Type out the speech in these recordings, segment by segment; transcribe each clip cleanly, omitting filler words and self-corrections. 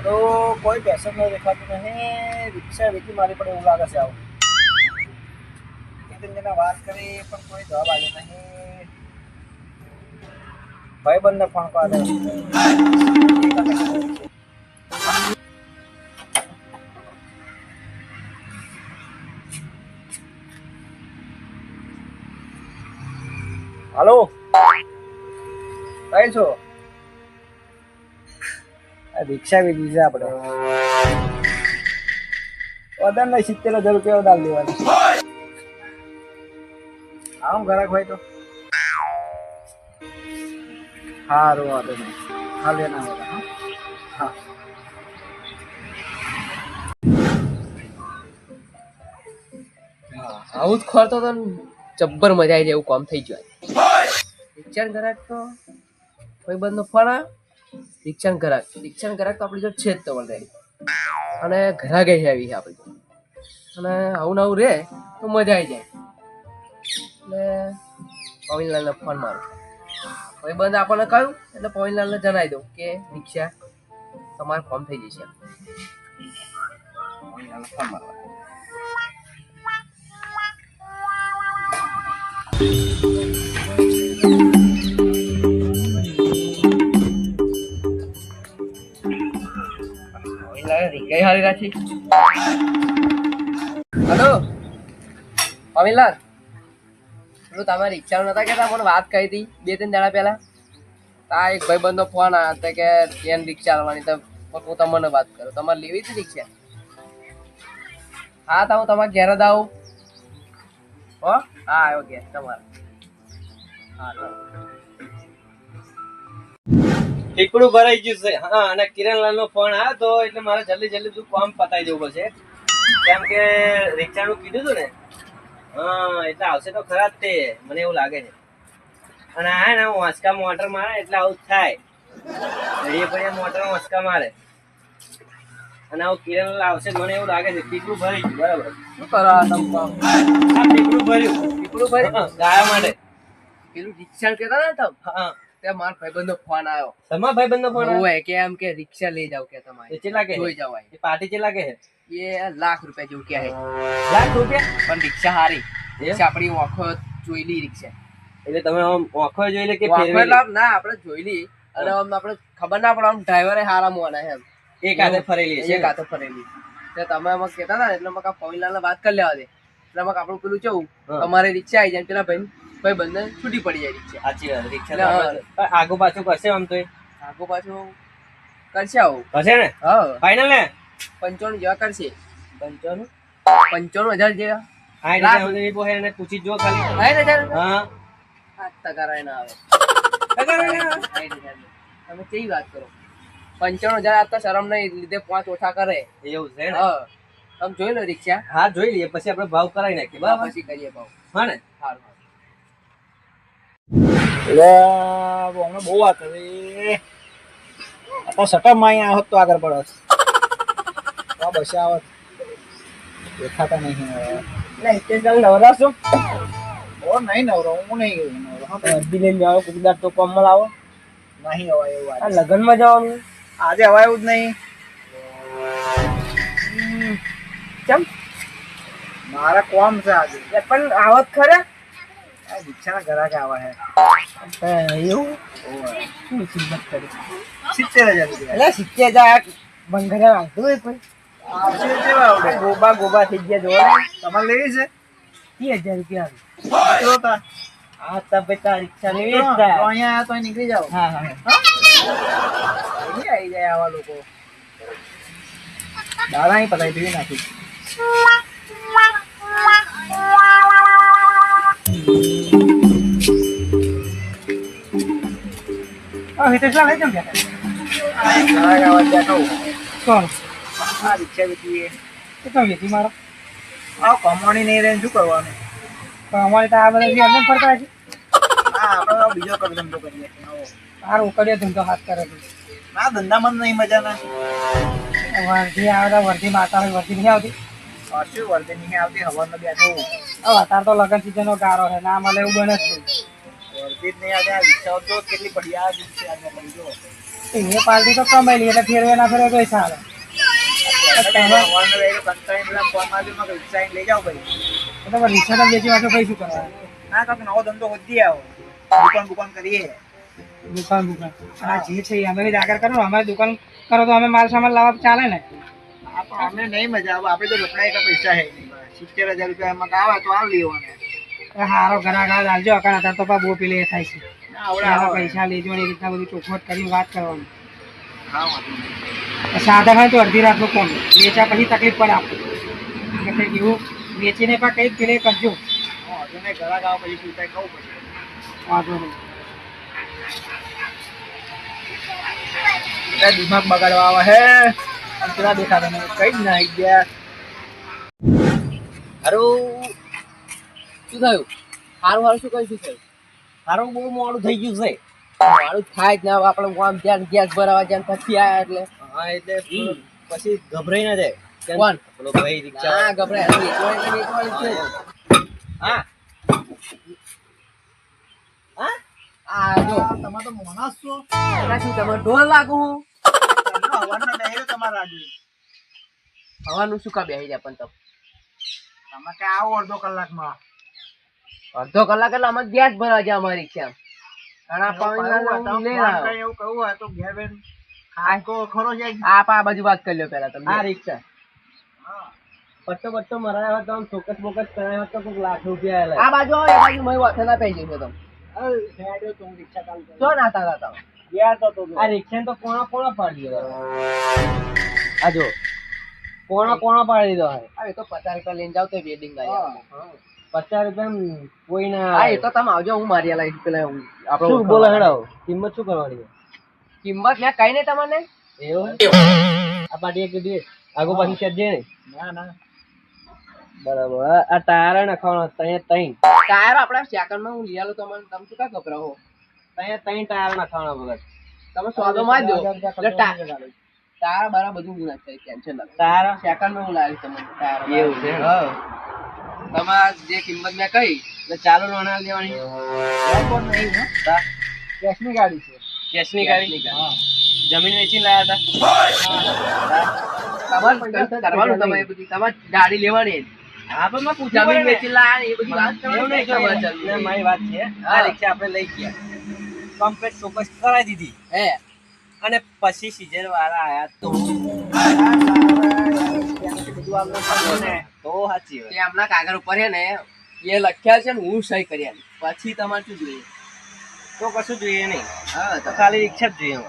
તો કોઈ પેશન નહીં દેખાતું નહીં. રિક્ષા વેચી મારી પડે એવું લાગે છે. આવું એક જણા વાત કરી પણ કોઈ જવાબ આવ્યો નહીં. ભાઈબંધને ફોન કરે. હાલો, કઈ છો? રિક્ષા વેચી છે આપણે. વધારે નહીં, 70,000 રૂપિયા દાલ દેવાની. આવું ઘરાક હોય તો સારું, વાંધો નહીં. હા લેના હોતા. હા, આવું જ ખોરતો તો જબ્બર મજા આવી જાય એવું કામ થઈ ગયું. રિક્ષાન ઘરાક તો કોઈ બંધ નો ફોન આવ્યો. રિક્ષાન ઘરાક તો આપણી જોડે છે જ તો ઓલરેડી, અને ઘરાક આવી છે આપણી જોડે, અને આવું નવું રે તો મજા આવી જાય. એટલે પવનલાલને ફોન મારું. કોઈ બંધ આપણને કહ્યું એટલે પવનલાલને જણાવી દઉં કે રિક્ષા તમારે ફોન થઈ જશે. પવનલાલને ફોન મારવા. હલો અમિલાલ, પેલું તમે રિક્ષા નતા કેતા મને વાત કરી હતી 2-3 દાડા પહેલા. તા એક ભાઈબંધ નો ફોન આવ્યો હતો કે ટ્રેન રિક્ષા લેવાની, તો હું તમને વાત કરું. તમારે લેવી હતી રિક્ષા? હા, તો હું તમારે ઘેર જ આવું. હો, હા આવ્યો ઘેર તમારે. હા, ટીકડું ભરાઈ ગયું છે. હા, અને કિરણલાલ નો ફોન આવ્યો તો એટલે મારે જલ્દી કામ પતાવી દેવું પડશે. કેમ કે રિક્ષાનું કીધું હતું ને. હા, એટલે આવશે તો ખરા જ તે, મને એવું લાગે છે. અને આ ને વાંચકા મોટર મારે એટલે આવું જ થાય. ઘડીએ ઘડીએ મોટર વાંચકા મારે. અને આવું કિરણલાલ આવશે મને એવું લાગે છે. ટીકડું ભરી ગયું બરાબર. શું કરો તમે? આ ટીકડું ભર્યું ગાયા માટે. પેલું રિક્ષા કેતા ને તમે, હા, ત્યાં મારા ભાઈબંધ નો ફોન આવ્યો. તમારા ભાઈબંધ નો ફોન હોય કે એમ કે રિક્ષા લઈ જાવ કે તમારે કેટલા કે જોઈ જવાય. પાર્ટી કેટલા કે છે? એ ₹1,00,000 જેવું કે છે. ₹1,00,000? પણ રિક્ષા હારી. રિક્ષા આપણી ઓળખો જોઈલી રિક્ષા. એટલે તમે આમ ઓખો જોઈ લે કે ના, આપણે જોઈલી અને આમ આપણે ખબર ના પડે. આમ ડ્રાઈવરે હારા મોના એમ એક હાથે ફરેલી છે. એક હાથે ફરેલી. એટલે તમે એમાં કહેતા હતા ને એટલે મેં પવિલાને વાત કરી લેવા દે. એટલે મેં આપણું પેલું કેવું તમારે રિક્ષા આવી જાય પેલા ભાઈ બંને છૂટી પડી જાય રિક્ષા. સાચી વાત. રિક્ષા આગુ પાછું કરશે આમ તો આગુ પાછું કરશે. આવું કરશે ને? હા, ફાઈનલ ને 95 જેવા કરશે. 95,000 જેવા. એને પૂછી જો ખાલી. 60,000? હા, 8% ના આવે. તમે કેવી વાત કરો? 95,000 આપતા શરમ નહીં લીધે 5 ઓછા કરે એવું છે ને? હા, તમે જોઈ લો રિક્ષા. હા, જોઈ લઈએ પછી આપણે ભાવ કરાવી નાખીએ. બરાબર, પછી કરીએ ભાવ. હા ને? સારું. એટલે હમણાં બહુ વાત કરી. અત્યારે સટરમાં અહીંયા આવત તો આગળ પડત. બસ આવત દેખાતા નહીં. નવરા છો? નહીં નવરો, હું નહીં નવરો. અડધી લઈને જાઓ કુકદાર તો કમલ આવો. નહીં હવાય એવું. આ લગ્નમાં જવાનું આજે હવાય એવું જ નહીં. કેમ? મારા કોમ છે આજે. પણ આવત ખરા રિક્ષાના ઘરાક આવે છે. એવું શું કિંમત કરી? 70,000 રૂપિયા. એટલે 70,000 બંગરા વાંધો હોય પણ આવશે કેવા આવડે? ગોબા થઈ ગયા. જોવા તમારે લેવી છે? 30,000 રૂપિયા. ચલો તા. હા, તમે રિક્ષા તો લેવી અહીંયા આયા તો નીકળી જાઓ. હા હા આવી જાય આવા લોકો. દાડા અહીં પતાવી દેવી નાખી. હિતેશલાલ લઈ જાઉં કોણ? આ રિક્ષા વેચીએ. કેટલા વેચી મારો? આ કમાણી નહીં રહે શું કરવાનું? પણ અમારે તો આ બધા અમને ફરતા છે. હા, આપણે બીજો કર ધંધો કરીએ. સારું કરીએ ધંધો હાથ કરે છે. ના, ધંધામાં નહીં મજા ના. વર્ધી આવે વર્ધી માતા હોય વર્ધી નહીં આવતી. પાછું વર્ધી નહીં આવતી. હવારનો બેઠો. અત્યારે તો લગ્ન સીઝન નો ગારો છે ના મળે એવું બને જ નહીં. વળતી જ નહીં. આજે આ રિક્ષાઓ તો કેટલી બઢિયા છે આજે લઈ જો. એ પાર્ટી તો કમાઈ લઈએ એટલે ફેરવે ના ફેરવે તોય સારું. ભગવાનને લઈને કંટાળીને પેલા ફોનમાં જો મેં રિક્ષા લઈને લઈ જાઓ ભાઈ. તો તમે રિક્ષા તો વેચી વાંચો કઈ શું કરવા? ના કાંક નવો ધંધો ગોતી આવો. દુકાન કરીએ. દુકાન આ જે છે એ અમે બી આગળ કરો. અમારી દુકાન કરો તો અમે માલ સામાન લાવવા ચાલે ને. હા પણ અમને નહીં મજા આવે. આપણે તો લપડા એટલા પૈસા હે નહીં. 70,000 રૂપિયા એમાં આવે તો આવ લેવાને. હારો ઘરાક આવજો અકાળ અત્યારે તો બહુ પેલી એ થાય છે. ના આવડે આવા આવે. પૈસા લેજો ને એ રીતના બધું ચોખવટ કરીને વાત કરવાની. હા વાંધો નહીં. સાધન હોય તો અડધી રાતનું કોમ વેચ્યા પછી તકલીફ પડે આપણે એટલે કંઈક એવું વેચીને પણ કંઈક પેલે કરજો. હા હજુ નહીં ઘરાક આવે પછી શું થાય કહું પછી. વાંધો નહીં. બધા દિમાગ બગાડવા આવે હે. અને પેલા દેખાતા નહીં. કઈ જ ના આવી ગયા. હારું શું થયું? હારું શું કઈ શું થયું? હારું બહુ મોડું થઈ ગયું છે. મારું થાય જ ના આપણે આમ ત્યાં ગેસ ભરાવા જ્યાં પછી આયા એટલે હા એટલે પછી ગભરાઈ ના જાય. કોણ? પેલો ભાઈ રિક્ષા હા ગભરાય વેચવાળી છે. હા હા આ જો તમારે તો મોનાસ છો. શું તમે ઢોલ લાગુ હું હવાના બેહી તમારા આજે. હવાનું શું કા બેસી જાય પણ તમે તમે કે આવો અડધો કલાકમાં. અડધો કલાક એટલે અમે ગેસ ભરવા જાય અમારી રિક્ષા ઘણા પાણી એવું કહું હોય તો ઘેર બેન ખાકો ખરો જાય. આપ આ બાજુ વાત કરી લો પેલા તમે આ રિક્ષા પટ્ટો મરાયો હોય તો આમ ચોક્કસ બોકસ કરાયો હોય તો કોઈક લાખ રૂપિયા આલે. આ બાજુ આવો, એ બાજુ મય વાથે ના પઈ જશો તમે રિક્ષા ચાલુ કરી. શું નાતા હતા તમે? ગયા તો આ રિક્ષા તો કોણા પાડી દીધો. આ જો કોણા પાડી દીધો હે. હવે તો 50 રૂપિયા લઈને જાવ તો વેડિંગ લાવી 50 રૂપિયા કોઈ ના હા એ તો તમે આવજો હું મારી લાવી પેલા આપણે શું બોલો હેડાવ કિંમત શું કરવાની? કિંમત મેં કઈ નહીં તમને એવું આ પાટી એક દે આગો પાછી સેટ જે ના ના બરાબર. આ ટાયર નખાવાનો તઈ ટાયર આપણા સેકન્ડમાં હું લઈ આલું તમને તમે શું કા ગભરાવો તઈ ટાયર નખાવાનો વગર તમે સ્વાદો માં દો એટલે ટાયર બરાબર બધું હું નાખી ટેન્શન ના ટાયર સેકન્ડમાં હું લાવી તમને ટાયર એવું છે. હા તમાર જે કિંમત મેં કહી એટલે ચાલુ લોના લેવાની પણ નહીં હો. કેશની ગાડી છે. કેશની ગાડી જમીન વેચી લાયા હતા. તમારે કરવાનું તમે એ બધી તમારે ગાડી લેવાની હા પણ મેં પૂછ્યું જમીન પડે ને. વેચી લાયા એ બધી વાત એવું નહીં કરવાની કે તમારે મારી વાત છે. આ રિક્ષા આપણે લઈ ગયા કમ્પ્લીટ ચોક્કસ કરાવી દીધી હે અને પછી સીઝન વાળા આયા તો બધું આપણે ખબર ને. તો સાચી વાત. તે હમણાં કાગળ ઉપર છે ને એ લખ્યા છે ને હું સહી કર્યા પછી તમારે શું જોઈએ તો કશું જોઈએ નહીં. હા તો ખાલી રિક્ષા જ જોઈએ.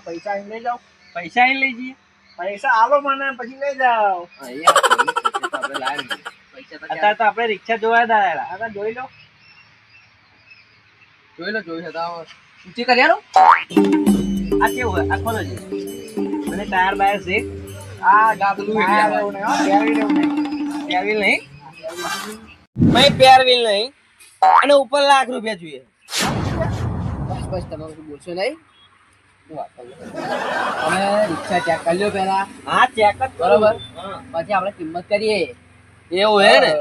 પૈસા અહીં લઈ જાઓ. પૈસા અહીં લઈ જઈએ. પૈસા આલો મને પછી લઈ જાઓ. આપણે લાવી પૈસા તો અત્યારે તો આપણે રિક્ષા જોવા દાડા આગળ જોઈ લો. જોઈ લો ઊંચી કરી આલો આ કેવું હોય આ ખોલો છે અને ટાયર બાયર છે. આ ગાબલું આ રહેવું નહીં હો, પહેરી રહેવું નહીં. પેરવીલ નહીં મેં પેરવીલ નહીં અને ઉપર લાખ રૂપિયા જોઈએ. બસ બસ તમે કશું બોલશો નહીં હું વાત કરું અમે રિક્ષા ચેક કરી લ્યો પેલા હા ચેક જ બરોબર. હા પછી આપણે કિંમત કરીએ એવું હે ને.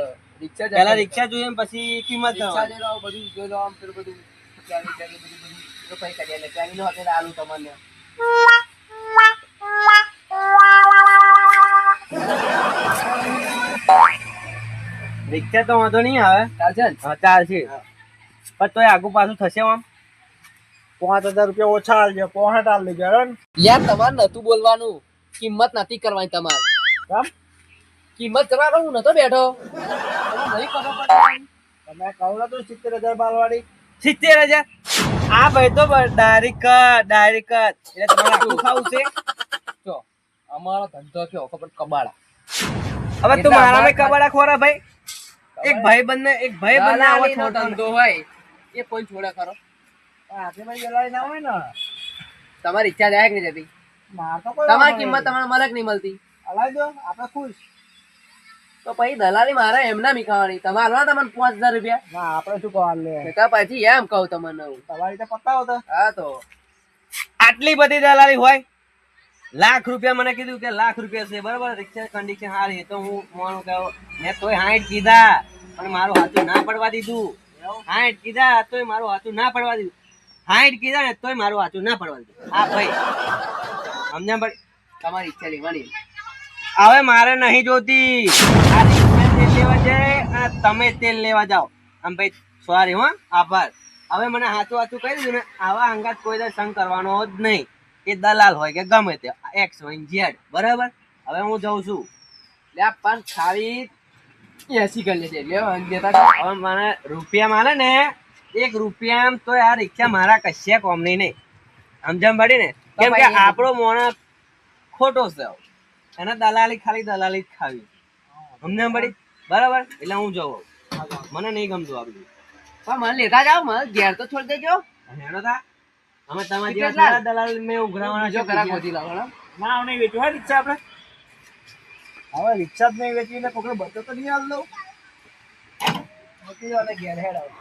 રિક્ષા પેલા રિક્ષા જોઈએ ને પછી કિંમત રિક્ષા કરવાની. જોઈ લો બધું જોઈ લો આમ પેલું બધું બધું તો કઈ કરીએ એટલે ચાલી નો અત્યારે આલુ તમને રિક્ષા તો વાંધો નહીં આવે. ચાલશે ને હા ચાલશે પણ તોય આગુ પાછું થશે આમ. 5,000 રૂપિયા ઓછા આલજો. 65 આલ દેજો હેડો ને. યાર તમારે નતું બોલવાનું કિંમત નથી કરવાની તમારે કેમ? કિંમત કરવાનો હું નતો બેઠો તમને નહીં ખબર પડતી તમે કહો તો 70,000 બાલવાડી. 70,000 આ ભાઈ તો ડાયરેક્ટ એટલે તમારે આખું ખાવું છે. જો અમારો ધંધો કયો ખબર કબાડા હવે તું એટલે મારા અમારે કબાડા ખોરા ભાઈ. એક ભાઈ બંને આવો દલાલીનો છોટો ધંધો હોય એ કોઈ છોડે ખરો હાથે ભાઈ દલાલી ના હોય ને. તમારી ઈચ્છા જાય કે નહીં જતી માર તો કોઈ તમારી વાંધો કિંમત નહીં. તમારે મળે કે નહીં મળતી હલાવી દો આપણે ખુશ. તો પછી દલાલી મારે એમના મીખાવાની તમારે હાલવા તમને 5,000 રૂપિયા ના આપણે શું કહેવાનું લે. તો પછી એમ કહું તમને હું તમારી રીતે પતાવો તો. હા તો આટલી બધી દલાલી હોય. લાખ રૂપિયા મને કીધું કે લાખ રૂપિયા છે બરાબર. રિક્ષા કન્ડિશન સારી તો હું માનું કે મેં તોય 60 કીધા પણ મારું હાથું ના પડવા દીધું. 60 કીધા તોય મારું હાથું ના પડવા દીધું. 60 કીધા ને તોય મારું હાથું ના પડવા દીધું. હા ભાઈ સમજ્યા ભાઈ? તમારી ઈચ્છા લેવાની. હવે મારે નહીં જોતી. આ રિક્ષા તેલ લેવા જાય અને તમે તેલ લેવા જાઓ. આમ ભાઈ સોરી હો, આભાર. હવે મને હાચું હાચું કહી દીધું ને, આવા અંગાત કોઈ દર સંગ કરવાનો જ નહીં. એ દલાલ હોય કે ગમે તે એક્સ હોય ઝેડ. બરાબર? હવે હું જઉં છું. લે આ પણ ખાલી 80 કરી લેજે. લે દેતા હવે મને રૂપિયા માલે ને, 1 રૂપિયા તો આ રિક્ષા મારા કશા કોમની નહીં. સમજણ પડી ને? કેમ કે આપણો મોણસ ખોટો છે. એને દલાલી ખાલી દલાલી જ ખાવી. સમજણ પડી? બરાબર? એટલે હું જઉં. મને નહીં ગમતું આ બધું. પણ મને લેતા જાઓ, મને ઘેર તો છોડી દેજો. હેડો તા. અમે તમારા જેવા થોડા દલાલ મેં ઉઘરાવાના જો છે. ઘરાક ગોતી લાવો ને. ના હવે નહીં વેચવું હોય રિક્ષા આપણે. હવે રિક્ષા જ નહીં વેચવી એટલે કોકને બચો તો નહીં હાલ દઉં. મોટી વાળા ઘેર હેડ આવે.